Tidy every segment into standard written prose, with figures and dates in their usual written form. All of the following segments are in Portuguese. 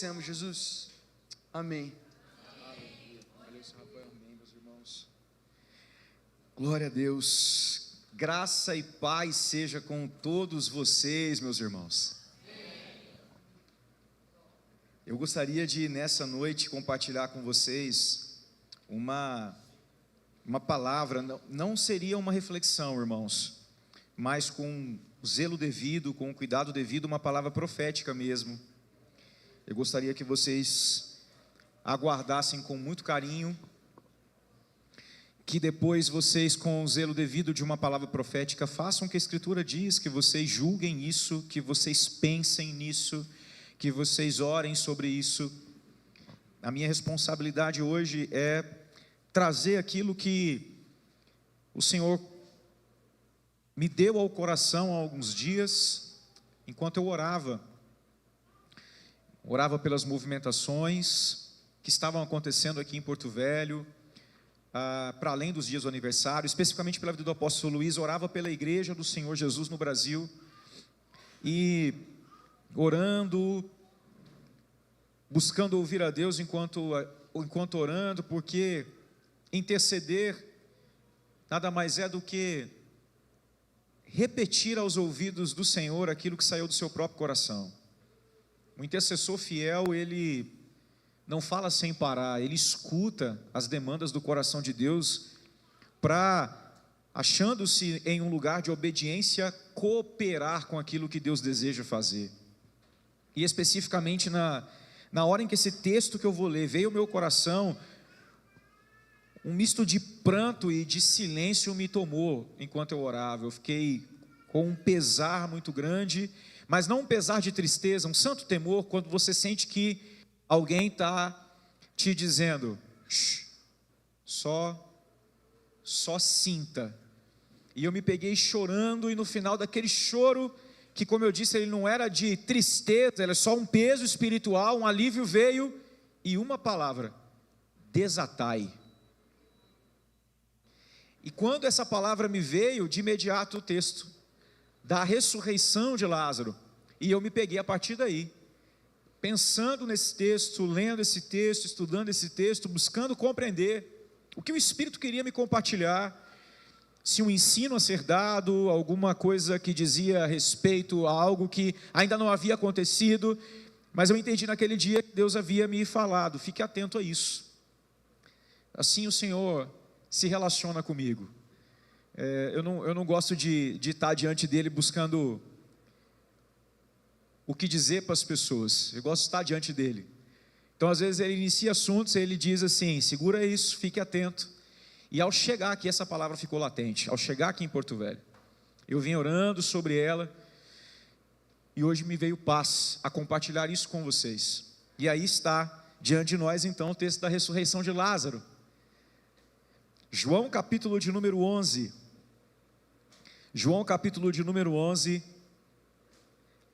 agradecemos, Jesus. Amém. Glória a Deus. Graça e paz seja com todos vocês, meus irmãos. Eu gostaria de, nessa noite, compartilhar com vocês uma palavra. Não seria uma reflexão, irmãos, mas com o zelo devido, com o cuidado devido, uma palavra profética mesmo. Eu gostaria que vocês aguardassem com muito carinho, que depois vocês, com o zelo devido de uma palavra profética, façam o que a Escritura diz, que vocês julguem isso, que vocês pensem nisso, que vocês orem sobre isso. A minha responsabilidade hoje é trazer aquilo que o Senhor me deu ao coração há alguns dias, enquanto eu orava pelas movimentações que estavam acontecendo aqui em Porto Velho, para além dos dias do aniversário, especificamente pela vida do apóstolo Luiz. Orava pela igreja do Senhor Jesus no Brasil, e orando, buscando ouvir a Deus enquanto orando, porque interceder nada mais é do que repetir aos ouvidos do Senhor aquilo que saiu do seu próprio coração. O intercessor fiel, ele não fala sem parar, ele escuta as demandas do coração de Deus, para, achando-se em um lugar de obediência, cooperar com aquilo que Deus deseja fazer. E especificamente na hora em que esse texto que eu vou ler veio ao meu coração, um misto de pranto e de silêncio me tomou enquanto eu orava. Eu fiquei com um pesar muito grande, mas não um pesar de tristeza, um santo temor, quando você sente que alguém está te dizendo, só sinta. E eu me peguei chorando, e no final daquele choro, que, como eu disse, ele não era de tristeza, era só um peso espiritual, um alívio veio, e uma palavra: desatai. E quando essa palavra me veio, de imediato o texto da ressurreição de Lázaro, e eu me peguei a partir daí, pensando nesse texto, lendo esse texto, estudando esse texto, buscando compreender o que o Espírito queria me compartilhar, se um ensino a ser dado, alguma coisa que dizia respeito a algo que ainda não havia acontecido, mas eu entendi naquele dia que Deus havia me falado: fique atento a isso. Assim o Senhor se relaciona comigo. Eu não gosto de estar diante dele buscando o que dizer para as pessoas. Eu gosto de estar diante dele. Então, às vezes, ele inicia assuntos e ele diz assim: segura isso, fique atento. E ao chegar aqui, essa palavra ficou latente. Ao chegar aqui em Porto Velho, eu vim orando sobre ela, e hoje me veio paz a compartilhar isso com vocês. E aí está diante de nós, então, o texto da ressurreição de Lázaro. João capítulo de número 11. João capítulo de número 11,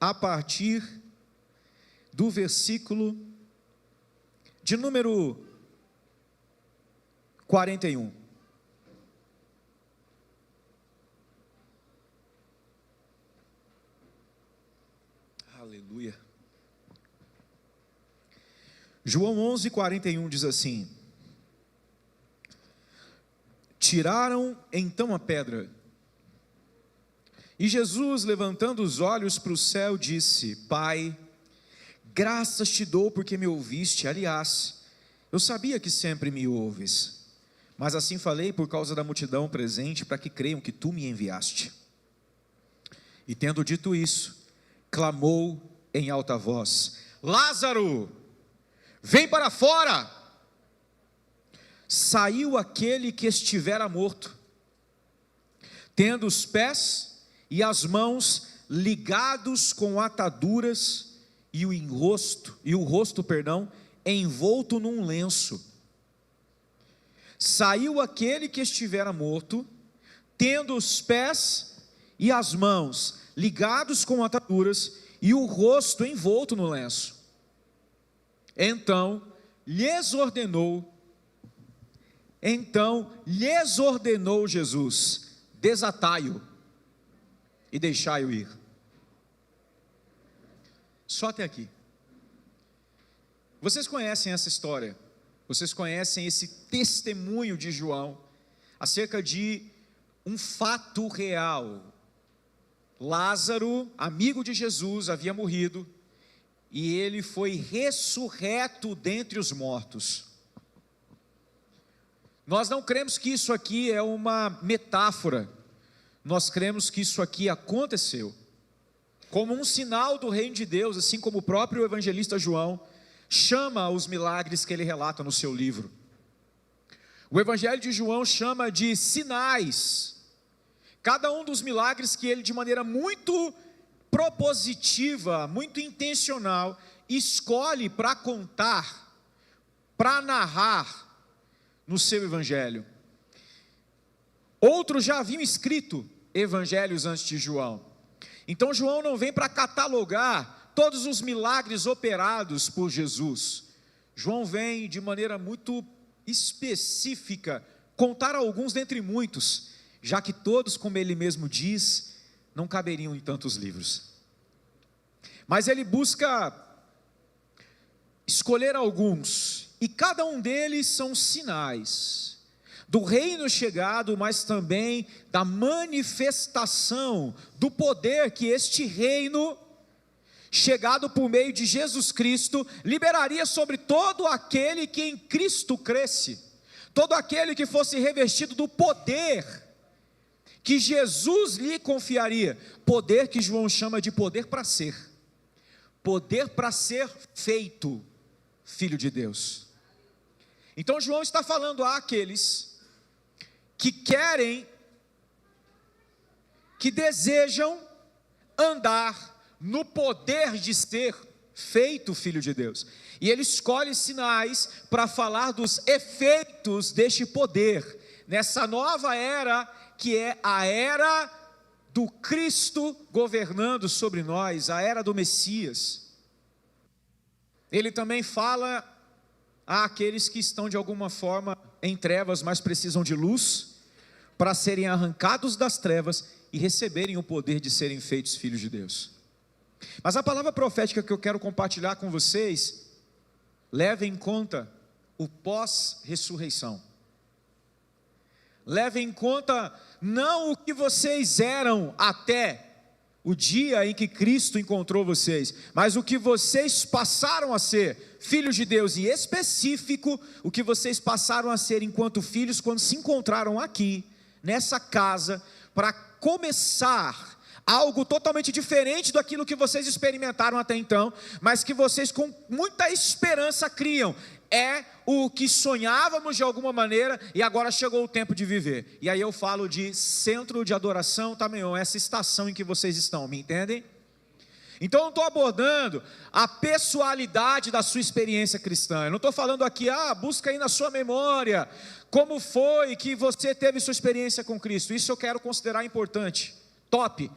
a partir do versículo de número 41. Aleluia. João 11, 41 diz assim: tiraram então a pedra, e Jesus, levantando os olhos para o céu, disse: Pai, graças te dou porque me ouviste. Aliás, eu sabia que sempre me ouves, mas assim falei por causa da multidão presente, para que creiam que tu me enviaste. E tendo dito isso, clamou em alta voz: Lázaro, vem para fora. Saiu aquele que estivera morto, tendo os pés e as mãos ligados com ataduras, e o rosto, envolto num lenço. Saiu aquele que estivera morto, tendo os pés e as mãos ligados com ataduras, e o rosto envolto no lenço. Então lhes ordenou Jesus: desatai-o e deixai-o ir. Só até aqui. Vocês conhecem essa história, vocês conhecem esse testemunho de João acerca de um fato real. Lázaro, amigo de Jesus, havia morrido e ele foi ressurreto dentre os mortos. Nós não cremos que isso aqui é uma metáfora, nós cremos que isso aqui aconteceu, como um sinal do reino de Deus, assim como o próprio evangelista João chama os milagres que ele relata no seu livro. O evangelho de João chama de sinais, cada um dos milagres que ele de maneira muito propositiva, muito intencional, escolhe para contar, para narrar no seu evangelho. Outros já haviam escrito evangelhos antes de João, então João não vem para catalogar todos os milagres operados por Jesus. João vem de maneira muito específica contar alguns dentre muitos, já que todos, como ele mesmo diz, não caberiam em tantos livros. Mas ele busca escolher alguns, e cada um deles são sinais do reino chegado, mas também da manifestação do poder que este reino, chegado por meio de Jesus Cristo, liberaria sobre todo aquele que em Cristo cresce, todo aquele que fosse revestido do poder que Jesus lhe confiaria, poder que João chama de poder para ser feito filho de Deus. Então João está falando àqueles que querem, que desejam andar no poder de ser feito filho de Deus, e ele escolhe sinais para falar dos efeitos deste poder, nessa nova era, que é a era do Cristo governando sobre nós, a era do Messias. Ele também fala àqueles que estão de alguma forma em trevas, mas precisam de luz, para serem arrancados das trevas e receberem o poder de serem feitos filhos de Deus. Mas a palavra profética que eu quero compartilhar com vocês, leva em conta o pós-ressurreição. Leve em conta não o que vocês eram até o dia em que Cristo encontrou vocês, mas o que vocês passaram a ser, filhos de Deus, e específico, o que vocês passaram a ser enquanto filhos, quando se encontraram aqui, nessa casa, para começar algo totalmente diferente daquilo que vocês experimentaram até então, mas que vocês com muita esperança criam. É o que sonhávamos de alguma maneira, e agora chegou o tempo de viver. E aí eu falo de centro de adoração também, essa estação em que vocês estão, me entendem? Então eu não estou abordando a pessoalidade da sua experiência cristã, eu não estou falando aqui, busca aí na sua memória, como foi que você teve sua experiência com Cristo. Isso eu quero considerar importante, top,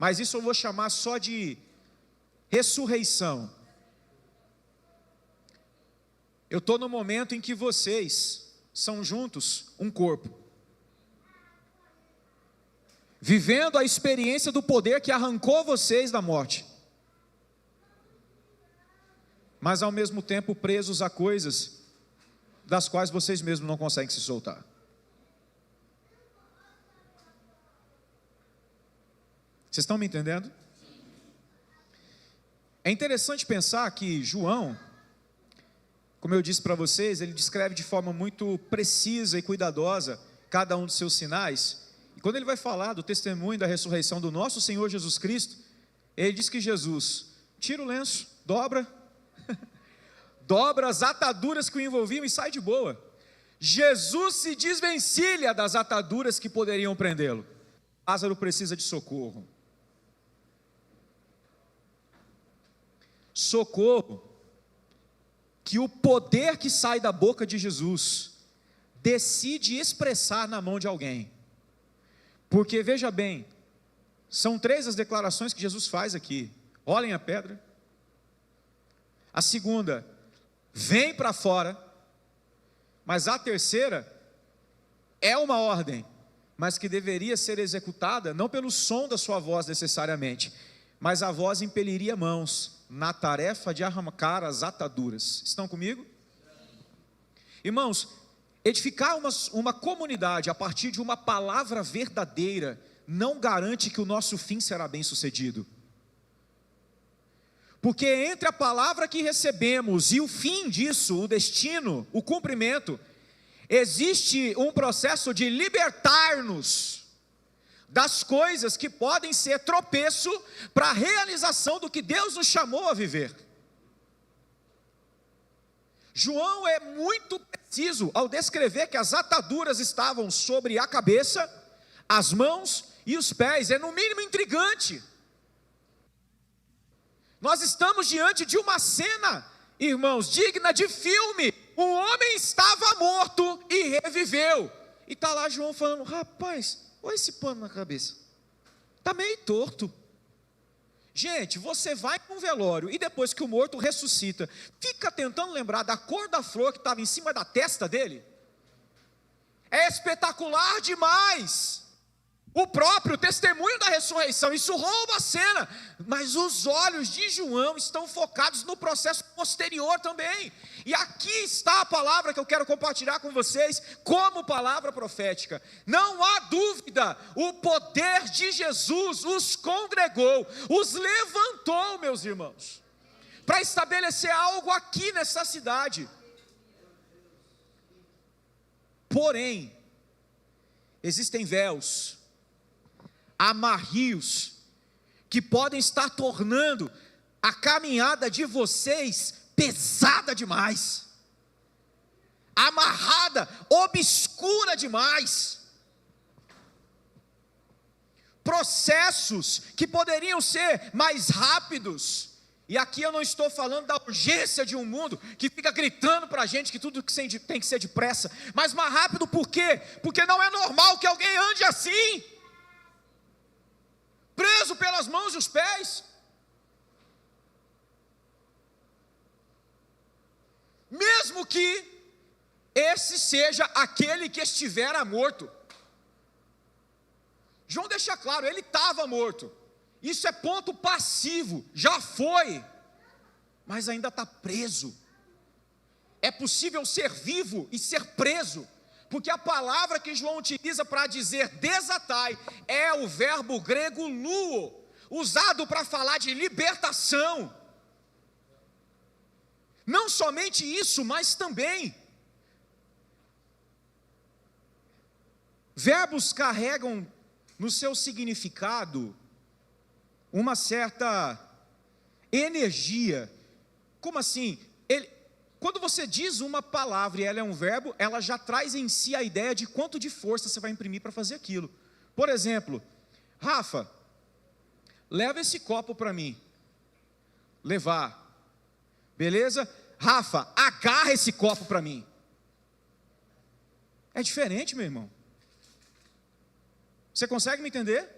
mas isso eu vou chamar só de ressurreição. Eu estou no momento em que vocês são juntos um corpo, vivendo a experiência do poder que arrancou vocês da morte, mas ao mesmo tempo presos a coisas das quais vocês mesmos não conseguem se soltar. Vocês estão me entendendo? É interessante pensar que João, como eu disse para vocês, ele descreve de forma muito precisa e cuidadosa cada um dos seus sinais. E quando ele vai falar do testemunho da ressurreição do nosso Senhor Jesus Cristo, ele diz que Jesus tira o lenço, dobra, dobra as ataduras que o envolviam e sai de boa. Jesus se desvencilha das ataduras que poderiam prendê-lo. Lázaro precisa de socorro. Socorro que o poder que sai da boca de Jesus decide expressar na mão de alguém. Porque veja bem, são 3 as declarações que Jesus faz aqui: olhem a pedra. A segunda, vem para fora. Mas a terceira é uma ordem, mas que deveria ser executada não pelo som da sua voz necessariamente, mas a voz impeliria mãos, na tarefa de arrancar as ataduras. Estão comigo? Irmãos, edificar uma comunidade a partir de uma palavra verdadeira não garante que o nosso fim será bem sucedido. Porque entre a palavra que recebemos e o fim disso, o destino, o cumprimento, existe um processo de libertar-nos das coisas que podem ser tropeço para a realização do que Deus nos chamou a viver. João é muito preciso ao descrever que as ataduras estavam sobre a cabeça, as mãos e os pés. É no mínimo intrigante. Nós estamos diante de uma cena, irmãos, digna de filme. Um homem estava morto e reviveu. E está lá João falando: rapaz, olha esse pano na cabeça, está meio torto. Gente, você vai para um velório e depois que o morto ressuscita, fica tentando lembrar da cor da flor que estava em cima da testa dele. É espetacular demais. O próprio testemunho da ressurreição, isso rouba a cena, mas os olhos de João estão focados no processo posterior também. E aqui está a palavra que eu quero compartilhar com vocês, como palavra profética. Não há dúvida, o poder de Jesus os congregou, os levantou, meus irmãos, para estabelecer algo aqui nessa cidade. Porém, existem véus, amarrios, que podem estar tornando a caminhada de vocês pesada demais, amarrada, obscura demais. Processos que poderiam ser mais rápidos, e aqui eu não estou falando da urgência de um mundo que fica gritando para a gente que tudo tem que ser depressa, mas mais rápido. Por quê? Porque não é normal que alguém ande assim, preso pelas mãos e os pés. Mesmo que esse seja aquele que estivera morto. João deixa claro, ele estava morto. Isso é ponto passivo, já foi, mas ainda está preso. É possível ser vivo e ser preso, porque a palavra que João utiliza para dizer desatai é o verbo grego luo, usado para falar de libertação. Não somente isso, mas também verbos carregam no seu significado uma certa energia. Como assim? Quando você diz uma palavra e ela é um verbo, ela já traz em si a ideia de quanto de força você vai imprimir para fazer aquilo. Por exemplo, Rafa, leva esse copo para mim. Levar. Beleza? Rafa, agarra esse copo para mim. É diferente, meu irmão. Você consegue me entender?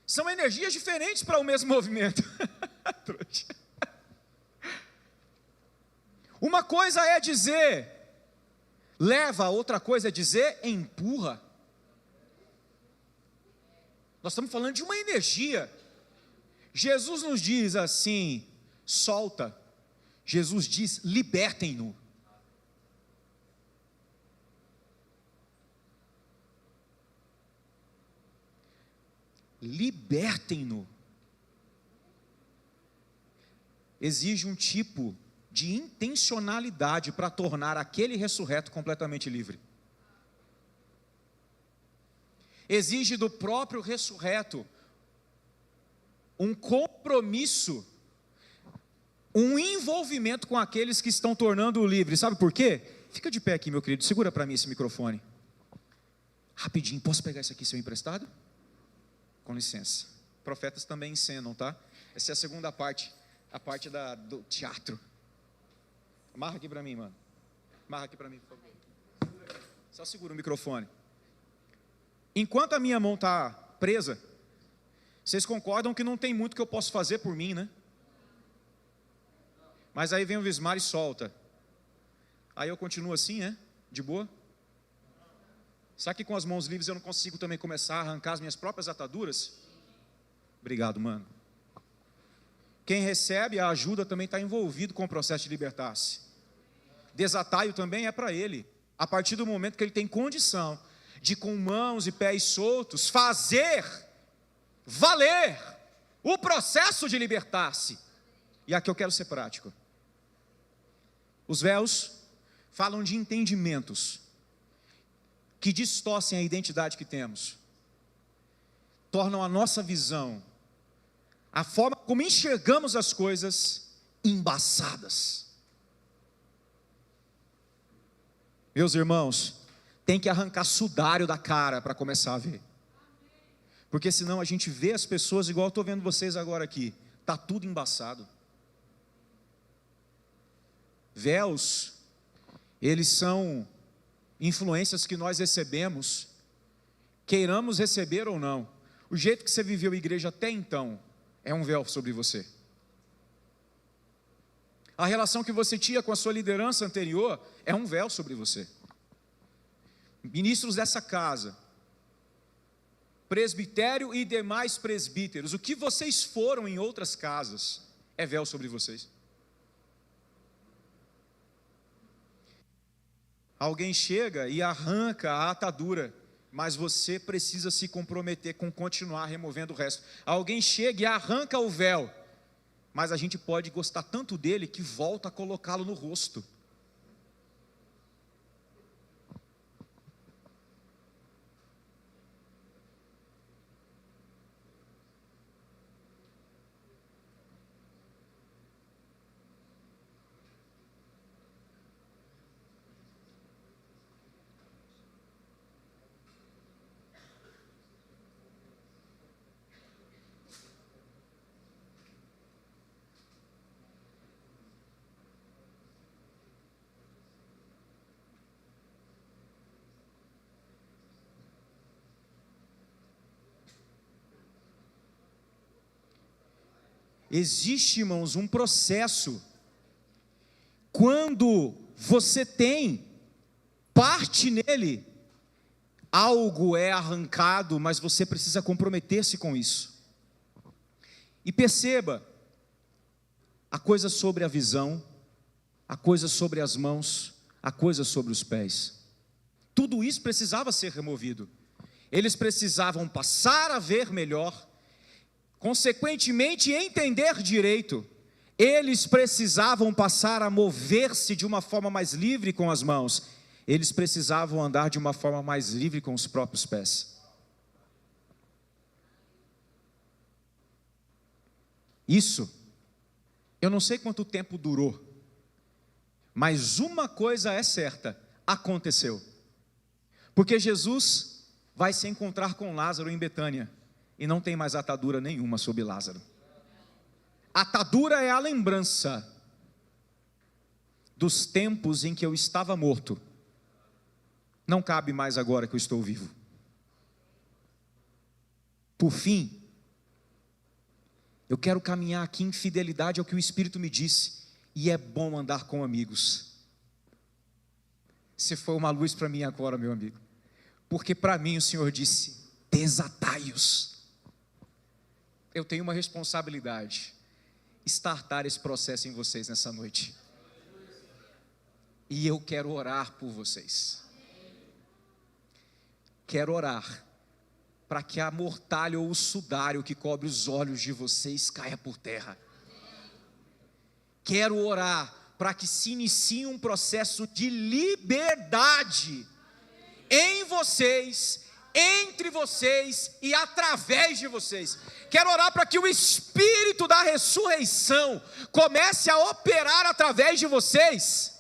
São energias diferentes para o mesmo movimento. Uma coisa é dizer leva, outra coisa é dizer empurra. Nós estamos falando de uma energia. Jesus nos diz assim, solta. Jesus diz, libertem-no. Libertem-no. Exige um tipo de intencionalidade para tornar aquele ressurreto completamente livre. Exige do próprio ressurreto um compromisso, um envolvimento com aqueles que estão tornando-o livre. Sabe por quê? Fica de pé aqui, meu querido, segura para mim esse microfone. Rapidinho, posso pegar isso aqui seu emprestado? Com licença. Profetas também encenam, tá? Essa é a segunda parte, a parte do teatro. Amarra aqui para mim, mano. Amarra aqui para mim, por favor. Só segura o microfone. Enquanto a minha mão está presa, vocês concordam que não tem muito que eu posso fazer por mim, né? Mas aí vem o Vismar e solta. Aí eu continuo assim, de boa? Será que com as mãos livres eu não consigo também começar a arrancar as minhas próprias ataduras? Obrigado, mano. Quem recebe a ajuda também está envolvido com o processo de libertar-se. Desataio também é para ele, a partir do momento que ele tem condição de, com mãos e pés soltos, fazer valer o processo de libertar-se. E aqui eu quero ser prático. Os véus falam de entendimentos que distorcem a identidade que temos, tornam a nossa visão, a forma como enxergamos as coisas, embaçadas. Meus irmãos, tem que arrancar sudário da cara para começar a ver, porque senão a gente vê as pessoas igual eu estou vendo vocês agora aqui, está tudo embaçado. Véus, eles são influências que nós recebemos, queiramos receber ou não. O jeito que você viveu a igreja até então é um véu sobre você. A relação que você tinha com a sua liderança anterior é um véu sobre você. Ministros dessa casa, presbitério e demais presbíteros, o que vocês foram em outras casas é véu sobre vocês. Alguém chega e arranca a atadura, mas você precisa se comprometer com continuar removendo o resto. Alguém chega e arranca o véu, mas a gente pode gostar tanto dele que volta a colocá-lo no rosto. Existe, irmãos, um processo, quando você tem parte nele, algo é arrancado, mas você precisa comprometer-se com isso. E perceba, a coisa sobre a visão, a coisa sobre as mãos, a coisa sobre os pés, tudo isso precisava ser removido. Eles precisavam passar a ver melhor, consequentemente entender direito. Eles precisavam passar a mover-se de uma forma mais livre com as mãos. Eles precisavam andar de uma forma mais livre com os próprios pés. Isso, eu não sei quanto tempo durou, mas uma coisa é certa, aconteceu. Porque Jesus vai se encontrar com Lázaro em Betânia, e não tem mais atadura nenhuma sobre Lázaro. Atadura é a lembrança dos tempos em que eu estava morto. Não cabe mais agora que eu estou vivo. Por fim, eu quero caminhar aqui em fidelidade ao que o Espírito me disse, e é bom andar com amigos. Você foi uma luz para mim agora, meu amigo, porque para mim o Senhor disse: desatai-os. Eu tenho uma responsabilidade, startar esse processo em vocês nessa noite, e eu quero orar por vocês, quero orar para que a mortalha ou o sudário que cobre os olhos de vocês caia por terra, quero orar para que se inicie um processo de liberdade em vocês, entre vocês e através de vocês. Quero orar para que o Espírito da ressurreição comece a operar através de vocês,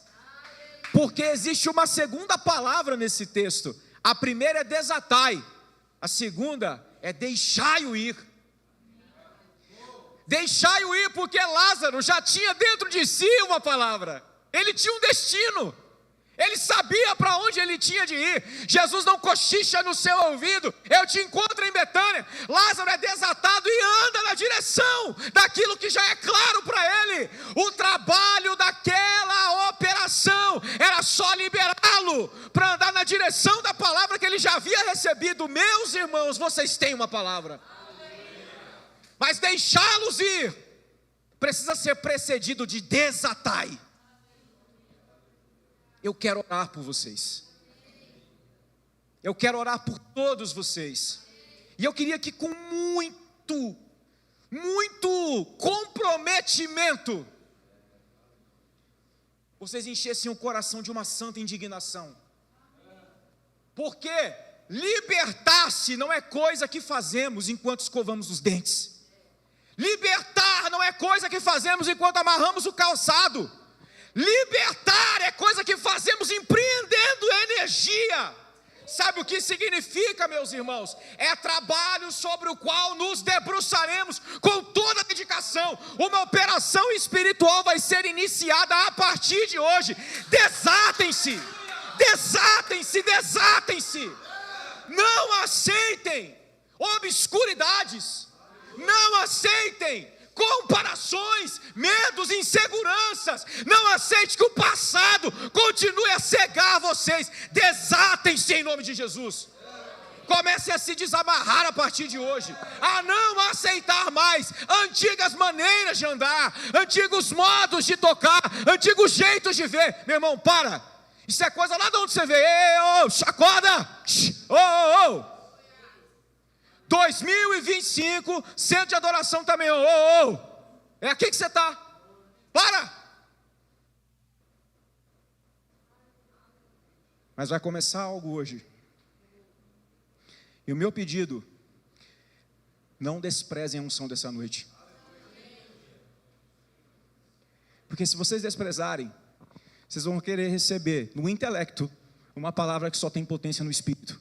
porque existe uma segunda palavra nesse texto. A primeira é desatai, a segunda é deixai-o ir. Deixai-o ir, porque Lázaro já tinha dentro de si uma palavra, ele tinha um destino, ele sabia para onde ele tinha de ir. Jesus não cochicha no seu ouvido: eu te encontro em Betânia. Lázaro é desatado e anda na direção daquilo que já é claro para ele. O trabalho daquela operação era só liberá-lo para andar na direção da palavra que ele já havia recebido. Meus irmãos, vocês têm uma palavra, mas deixá-los ir precisa ser precedido de desatai. Eu quero orar por vocês. Eu quero orar por todos vocês. E eu queria que com muito comprometimento, vocês enchessem o coração de uma santa indignação. Porque libertar-se não é coisa que fazemos enquanto escovamos os dentes. Libertar não é coisa que fazemos enquanto amarramos o calçado. Libertar é coisa que fazemos empreendendo energia. Sabe o que significa, meus irmãos? É trabalho sobre o qual nos debruçaremos com toda a dedicação. Uma operação espiritual vai ser iniciada a partir de hoje. Desatem-se, desatem-se, desatem-se. Não aceitem obscuridades, não aceitem comparações, medos, inseguranças. Não aceite que o passado continue a cegar vocês. Desatem-se em nome de Jesus. Comecem a se desamarrar a partir de hoje, a não aceitar mais antigas maneiras de andar, antigos modos de tocar, antigos jeitos de ver. Meu irmão, para. Isso é coisa lá de onde você vê. Ei, ô, acorda. 2025, centro de adoração também. É aqui que você está. Para. Mas vai começar algo hoje. E o meu pedido: não desprezem a unção dessa noite. Porque se vocês desprezarem, vocês vão querer receber no intelecto uma palavra que só tem potência no espírito.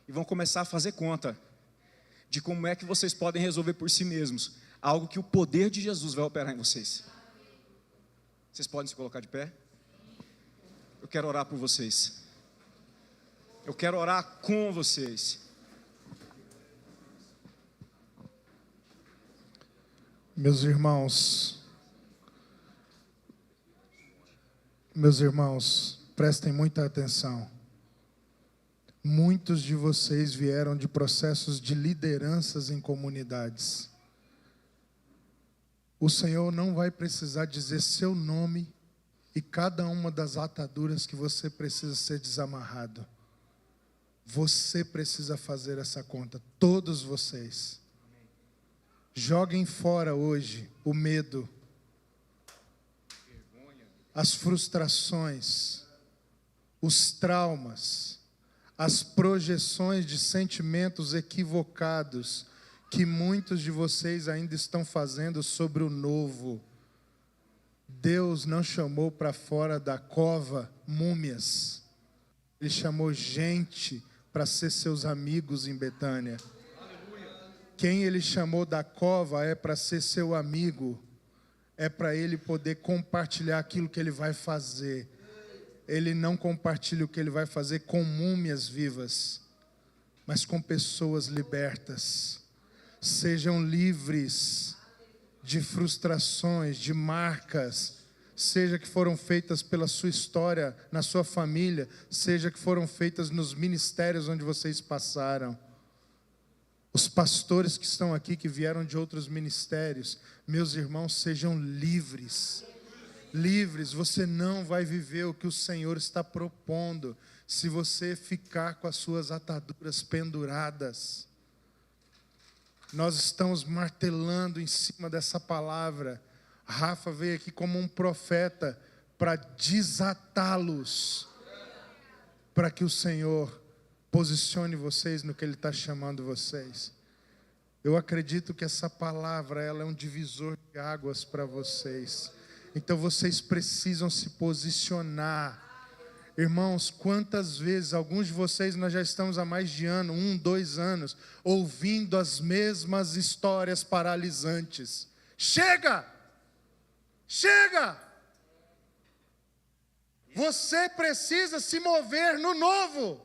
E vão começar a fazer conta de como é que vocês podem resolver por si mesmos algo que o poder de Jesus vai operar em vocês. Vocês podem se colocar de pé? Eu quero orar por vocês. Eu quero orar com vocês. Meus irmãos, prestem muita atenção. Muitos de vocês vieram de processos de lideranças em comunidades. O Senhor não vai precisar dizer seu nome e cada uma das ataduras que você precisa ser desamarrado. Você precisa fazer essa conta, todos vocês. Joguem fora hoje o medo, as frustrações, os traumas, as projeções de sentimentos equivocados que muitos de vocês ainda estão fazendo sobre o novo. Deus não chamou para fora da cova múmias. Ele chamou gente para ser seus amigos em Betânia. Quem Ele chamou da cova é para ser seu amigo. É para Ele poder compartilhar aquilo que Ele vai fazer. Ele não compartilha o que Ele vai fazer com múmias vivas, mas com pessoas libertas. Sejam livres de frustrações, de marcas, seja que foram feitas pela sua história, na sua família, seja que foram feitas nos ministérios onde vocês passaram. Os pastores que estão aqui, que vieram de outros ministérios, meus irmãos, sejam livres. Livres, você não vai viver o que o Senhor está propondo se você ficar com as suas ataduras penduradas. Nós estamos martelando em cima dessa palavra. Rafa veio aqui como um profeta para desatá-los, para que o Senhor posicione vocês no que Ele está chamando vocês. Eu acredito que essa palavra, ela é um divisor de águas para vocês. Então vocês precisam se posicionar. Irmãos, quantas vezes, alguns de vocês nós já estamos há mais de ano, 1, 2 anos, ouvindo as mesmas histórias paralisantes. Chega! Chega! Você precisa se mover no novo.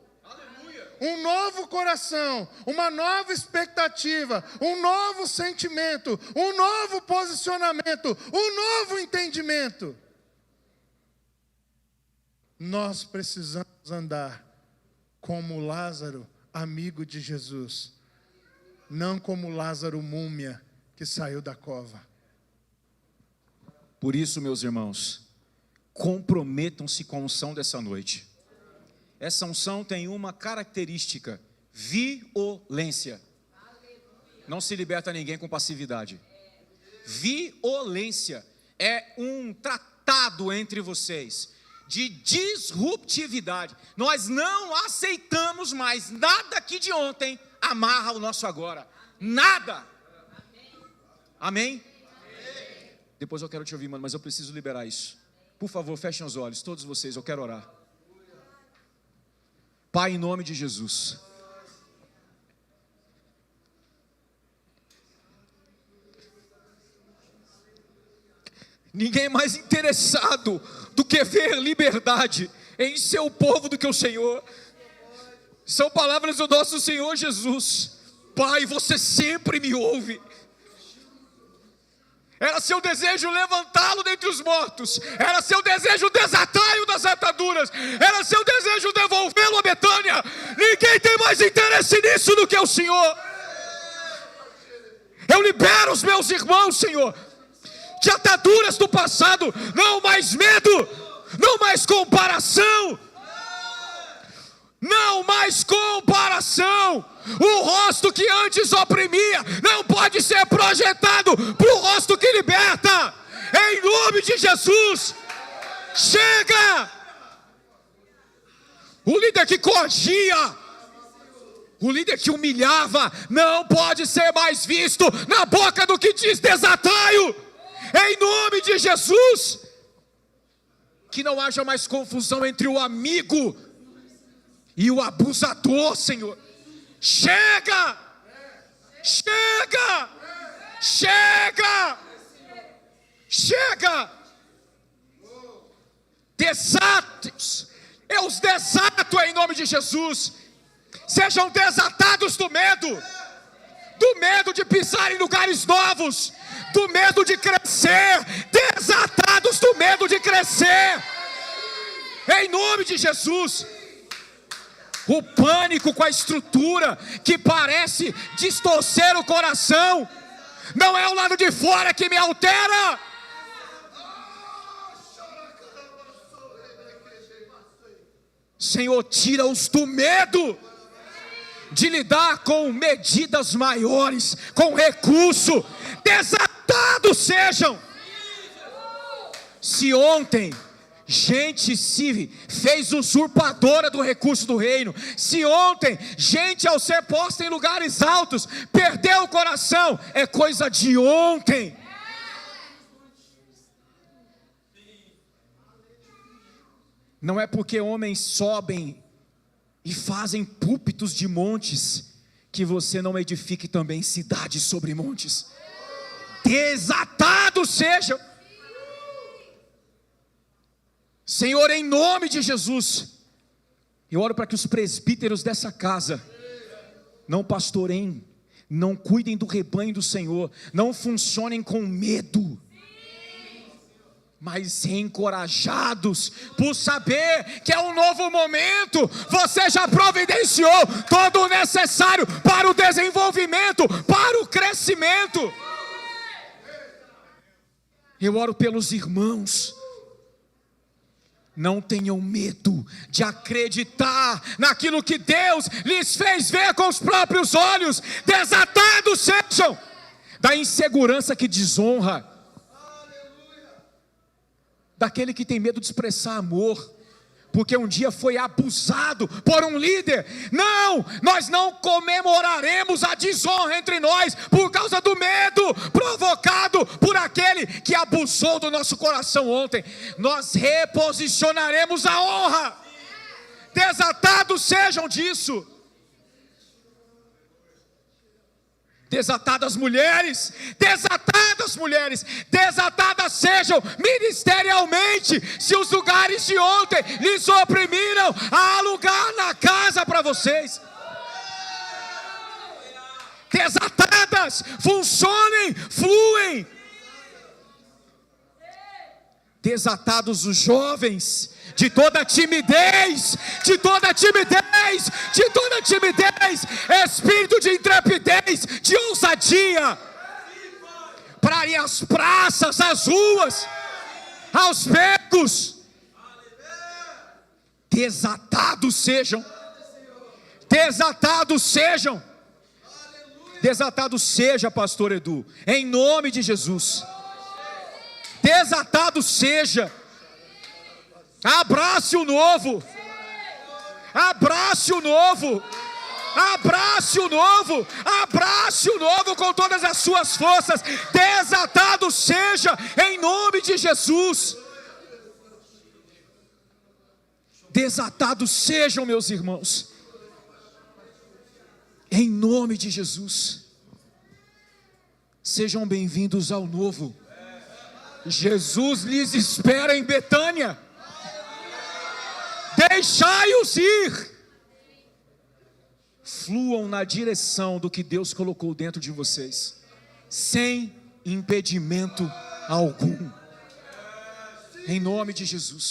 Um novo coração, uma nova expectativa, um novo sentimento, um novo posicionamento, um novo entendimento. Nós precisamos andar como Lázaro, amigo de Jesus, não como Lázaro múmia que saiu da cova. Por isso, meus irmãos, comprometam-se com a unção dessa noite. Essa unção tem uma característica: violência. Não se liberta ninguém com passividade. Violência é um tratado entre vocês de disruptividade. Nós não aceitamos mais nada que de ontem amarra o nosso agora. Nada. Amém? Depois eu quero te ouvir, mano, mas eu preciso liberar isso. Por favor, fechem os olhos, todos vocês, eu quero orar. Pai, em nome de Jesus, ninguém é mais interessado do que ver liberdade em seu povo do que o Senhor. São palavras do nosso Senhor Jesus. Pai, você sempre me ouve. Era seu desejo levantá-lo dentre os mortos. Era seu desejo desatá-lo das ataduras. Era seu desejo devolvê-lo a Betânia. Ninguém tem mais interesse nisso do que o Senhor. Eu libero os meus irmãos, Senhor, de ataduras do passado. Não mais medo, não mais comparação. Não mais comparação. O rosto que antes oprimia não pode ser projetado para o rosto que liberta. Em nome de Jesus. Chega. O líder que coagia, o líder que humilhava, não pode ser mais visto na boca do que diz desatai-o. Em nome de Jesus. Que não haja mais confusão entre o amigo e o abusador, Senhor. Chega! Chega! Chega! Chega! Desatos! Eu os desato em nome de Jesus. Sejam desatados do medo de pisar em lugares novos, do medo de crescer, desatados do medo de crescer, em nome de Jesus. O pânico com a estrutura que parece distorcer o coração, não é o lado de fora que me altera. Senhor, tira-os do medo de lidar com medidas maiores, com recurso. Desatados sejam. Se ontem gente se fez usurpadora do recurso do reino, se ontem gente ao ser posta em lugares altos perdeu o coração, é coisa de ontem. Não é porque homens sobem e fazem púlpitos de montes que você não edifique também cidades sobre montes. Desatados sejam. Senhor, em nome de Jesus, eu oro para que os presbíteros dessa casa não pastoreiem, não cuidem do rebanho do Senhor, não funcionem com medo, mas encorajados por saber que é um novo momento. Você já providenciou todo o necessário para o desenvolvimento, para o crescimento. Eu oro pelos irmãos. Não tenham medo de acreditar naquilo que Deus lhes fez ver com os próprios olhos. Desatados sejam da insegurança que desonra, daquele que tem medo de expressar amor, porque um dia foi abusado por um líder. Não, nós não comemoraremos a desonra entre nós por causa do medo provocado por aquele que abusou do nosso coração ontem. Nós reposicionaremos a honra. Desatados sejam disso. Desatadas mulheres, desatadas sejam ministerialmente. Se os lugares de ontem lhes oprimiram, há lugar na casa para vocês. Desatadas, funcionem, fluem. Desatados os jovens, de toda timidez, espírito de intrepidez, de ousadia, para ir às praças, às ruas, aos becos. Desatados sejam. Desatados sejam. Desatado seja, pastor Edu, em nome de Jesus. Desatado seja. Abrace o novo. Abrace o novo. Abrace o novo. Abrace o novo com todas as suas forças. Desatado seja, em nome de Jesus. Desatados sejam, meus irmãos, em nome de Jesus. Sejam bem-vindos ao novo. Jesus lhes espera em Betânia. Deixai-os ir. Fluam na direção do que Deus colocou dentro de vocês, sem impedimento algum, em nome de Jesus.